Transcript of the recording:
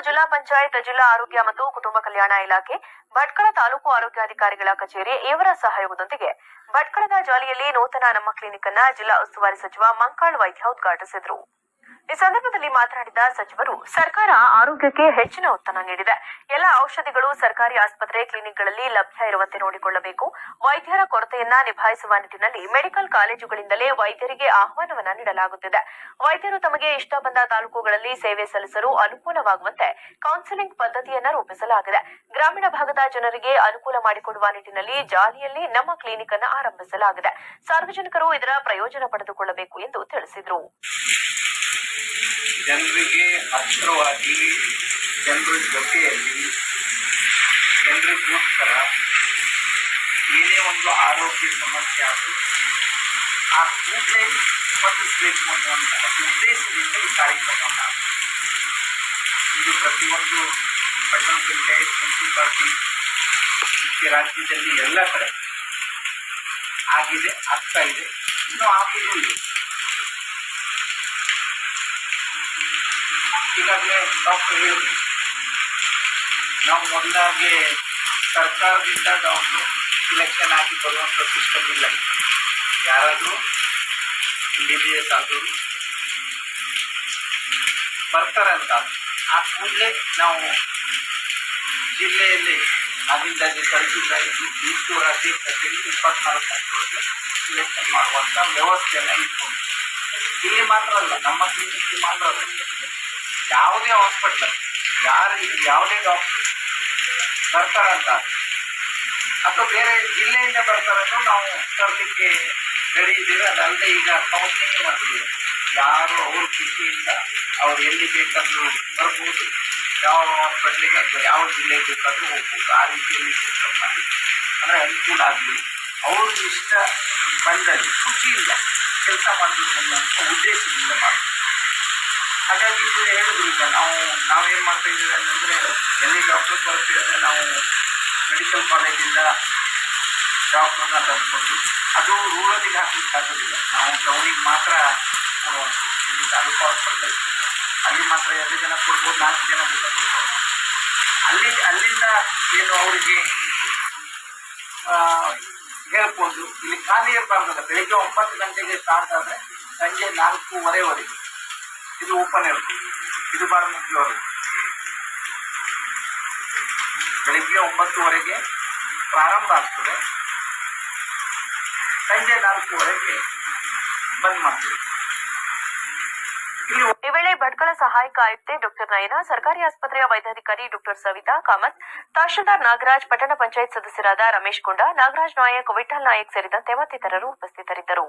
ಜಿಲ್ಲಾ ಪಂಚಾಯತ್, ಜಿಲ್ಲಾ ಆರೋಗ್ಯ ಮತ್ತು ಕುಟುಂಬ ಕಲ್ಯಾಣ ಇಲಾಖೆ, ಭಟ್ಕಳ ತಾಲೂಕು ಆರೋಗ್ಯಾಧಿಕಾರಿಗಳ ಕಚೇರಿ ಇವರ ಸಹಯೋಗದೊಂದಿಗೆ ಭಟ್ಕಳದ ಜಾಲಿಯಲ್ಲಿ ನೂತನ ನಮ್ಮ ಕ್ಲಿನಿಕ್ ಅನ್ನ ಜಿಲ್ಲಾ ಉಸ್ತುವಾರಿ ಸಚಿವ ಮಂಕಾಳ್ ವೈದ್ಯ ಉದ್ಘಾಟಿಸಿದರು. ಈ ಸಂದರ್ಭದಲ್ಲಿ ಮಾತನಾಡಿದ ಸಚಿವರು, ಸರ್ಕಾರ ಆರೋಗ್ಯಕ್ಕೆ ಹೆಚ್ಚಿನ ಒತ್ತನ್ನು ನೀಡಿದೆ. ಎಲ್ಲ ಔಷಧಿಗಳು ಸರ್ಕಾರಿ ಆಸ್ಪತ್ರೆ, ಕ್ಲಿನಿಕ್ಗಳಲ್ಲಿ ಲಭ್ಯ ಇರುವಂತೆ ನೋಡಿಕೊಳ್ಳಬೇಕು. ವೈದ್ಯರ ಕೊರತೆಯನ್ನ ನಿಭಾಯಿಸುವ ನಿಟ್ಟಿನಲ್ಲಿ ಮೆಡಿಕಲ್ ಕಾಲೇಜುಗಳಿಂದಲೇ ವೈದ್ಯರಿಗೆ ಆಹ್ವಾನವನ್ನ ನೀಡಲಾಗುತ್ತಿದೆ. ವೈದ್ಯರು ತಮಗೆ ಇಷ್ಟ ಬಂದ ತಾಲೂಕುಗಳಲ್ಲಿ ಸೇವೆ ಸಲ್ಲಿಸಲು ಅನುಕೂಲವಾಗುವಂತೆ ಕೌನ್ಸಿಲಿಂಗ್ ಪದ್ಧತಿಯನ್ನ ರೂಪಿಸಲಾಗಿದೆ. ಗ್ರಾಮೀಣ ಭಾಗದ ಜನರಿಗೆ ಅನುಕೂಲ ಮಾಡಿಕೊಡುವ ನಿಟ್ಟಿನಲ್ಲಿ ಜಾಲಿಯಲ್ಲಿ ನಮ್ಮ ಕ್ಲಿನಿಕ್ ಅನ್ನು ಆರಂಭಿಸಲಾಗಿದೆ. ಸಾರ್ವಜನಿಕರು ಇದರ ಪ್ರಯೋಜನ ಪಡೆದುಕೊಳ್ಳಬೇಕು ಎಂದು ತಿಳಿಸಿದರು. ಜನರಿಗೆ ಹತ್ತಿರವಾಗಿ, ಜನರ ಜೊತೆಯಲ್ಲಿ, ಜನರಿಗೋಸ್ಕರ ಏನೇ ಒಂದು ಆರೋಗ್ಯ ಸಮಸ್ಯೆ ಆದರೂ ಆ ಕೂಡಲೇ ಸ್ಪಂದಿಸಬೇಕು ಅನ್ನುವಂತಹ ಉದ್ದೇಶದಿಂದ ಈ ಕಾರ್ಯಕ್ರಮವನ್ನು ಇದು ಪ್ರತಿಯೊಂದು ಪಟ್ಟಣ ಪಂಚಾಯತ್, ಮುನ್ಸಿಪಾಲಿಟಿ, ರಾಜ್ಯದಲ್ಲಿ ಎಲ್ಲ ಕಡೆ ಆಗಿದೆ, ಆಗ್ತಾ ಇದೆ, ಇನ್ನೂ ಆಗುವುದೂ ಇದೆ. ಈಗಾಗಲೇ ಡಾಕ್ಟರ್ ಹೇಳಿದ್ರು, ನಾವು ಮೊದಲಾಗಲೇ ಸರ್ಕಾರದಿಂದ ಡಾಕ್ಟರ್ ಸಿಲೆಕ್ಷನ್ ಆಗಿ ಬರುವಂಥ ಸಿಸ್ಟಮ್ ಇಲ್ಲ. ಯಾರಾದರೂ MBBS ಆದವರು ಬರ್ತಾರಂತ ಆ ಕೂಡಲೇ ನಾವು ಜಿಲ್ಲೆಯಲ್ಲಿ ಆಗಿಂದಾಗೆ ಕಳಿಸಿದ್ದಾಗಿ ಇಷ್ಟು ರಾಜ್ಯ ಕಚೇರಿ 24 ಗಂಟೆಗಳಿಗೆ ಸಿಲೆಕ್ಷನ್ ಮಾಡುವಂಥ ವ್ಯವಸ್ಥೆಯನ್ನು ಇಟ್ಕೊಂಡು, ಇಲ್ಲಿ ಮಾತ್ರ ಅಲ್ಲ, ನಮ್ಮ ಕ್ಲಿನಿಕ್ ಮಾತ್ರ ಅಲ್ಲ, ಯಾವುದೇ ಹಾಸ್ಪಿಟಲ್ ಯಾವುದೇ ಡಾಕ್ಟರ್ ಬರ್ತಾರಂತ ಅಥವಾ ಬೇರೆ ಜಿಲ್ಲೆಯಿಂದ ಬರ್ತಾರನ್ನು ನಾವು ತರಲಿಕ್ಕೆ ರೆಡಿ ಇದ್ದೀವಿ. ಅದಲ್ಲದೆ ಈಗ ಕೌನ್ಸಿಲಿಂಗ್ ಮಾಡ್ತೀವಿ. ಯಾರು ಅವ್ರ ಖುಷಿಯಿಂದ ಅವ್ರು ಎಲ್ಲಿ ಬೇಕಾದರೂ ಬರ್ಬೋದು, ಯಾವ ಹಾಸ್ಪಿಟ್ಲಿಗೆ ಅಥವಾ ಯಾವ ಜಿಲ್ಲೆಗೆ ಬೇಕಾದರೂ ಹೋಗ್ಬೋದು. ಆ ರೀತಿಯಲ್ಲಿ ಸಿಸ್ಟಮ್ ಮಾಡಿ ಅಂದರೆ ಅನುಕೂಲ ಆಗಲಿ, ಅವ್ರಿಗೆ ಇಷ್ಟ ಬಂದಲ್ಲಿ ಖುಷಿಯಿಂದ ಕೆಲಸ ಮಾಡಬೇಕು ಅನ್ನುವಂಥ ಉದ್ದೇಶದಿಂದ ಮಾಡ್ತೀವಿ. ಹಾಗಾಗಿ ಇದು ಹೇಳಿದ್ರು, ಈಗ ನಾವೇನು ಮಾಡ್ತಾ ಇದ್ದೀವಿ ಅಂತಂದರೆ, ಎಲ್ಲಿ ಡಾಕ್ಟರ್ ಬರ್ತಿದ್ರೆ ನಾವು ಮೆಡಿಕಲ್ ಕಾಲೇಜಿಂದ ಡಾಕ್ಟ್ರನ್ನ ತಂದುಕೊಂಡು, ಅದು ರೂರಲಿಗೆ ಹಾಕಲಿಕ್ಕಾಗೋದಿಲ್ಲ. ನಾವು ಟೌನಿಗೆ ಮಾತ್ರ ಇಲ್ಲಿ ತಾಲೂಕು ಹಾಸ್ಪಿಟಲ್ ಅಲ್ಲಿ ಮಾತ್ರ 2 ಜನ ಕೊಡ್ಬೋದು, 4 ಜನ ಬೇಕಾಗ್ಬೋದು. ಅಲ್ಲಿಂದ ಏನು ಅವರಿಗೆ ಹೇಳ್ಕೊಂಡು ಇಲ್ಲಿ ಖಾಲಿ ಇರಬಾರ್ದಲ್ಲ. ಬೆಳಿಗ್ಗೆ 9 ಗಂಟೆಗೆ ಸ್ಟಾರ್ಟ್ ಆದರೆ ಸಂಜೆ 4:30ವರೆಗೆ ಇದು ಓಪನ್ ಇರುತ್ತೆ. ಇದು ಬಹಳ ಮುಖ್ಯವಾಗಿದೆ. ಬೆಳಿಗ್ಗೆ 9:00ವರೆಗೆ ಪ್ರಾರಂಭ ಆಗ್ತದೆ, ಸಂಜೆ 4:00ವರೆಗೆ ಬಂದ್ ಮಾಡ್ತೀವಿ. ಈ ವೇಳೆ ಭಟ್ಕಳ ಸಹಾಯಕ ಆಯುಕ್ತೆ ಡಾಕ್ಟರ್ ನಯನ, ಸರ್ಕಾರಿ ಆಸ್ಪತ್ರೆಯ ವೈದ್ಯಾಧಿಕಾರಿ ಡಾಕ್ಟರ್ ಸವಿತಾ ಕಾಮತ್, ತಹಶೀಲ್ದಾರ್ ನಾಗರಾಜ್, ಪಟ್ಟಣ ಪಂಚಾಯತ್ ಸದಸ್ಯರಾದ ರಮೇಶ್ ಕೊಂಡ, ನಾಗರಾಜ್ ನಾಯಕ್, ವಿಠಲ್ ನಾಯಕ್ ಸೇರಿದಂತೆ ಮತ್ತಿತರರು ಉಪಸ್ಥಿತರಿದ್ದರು.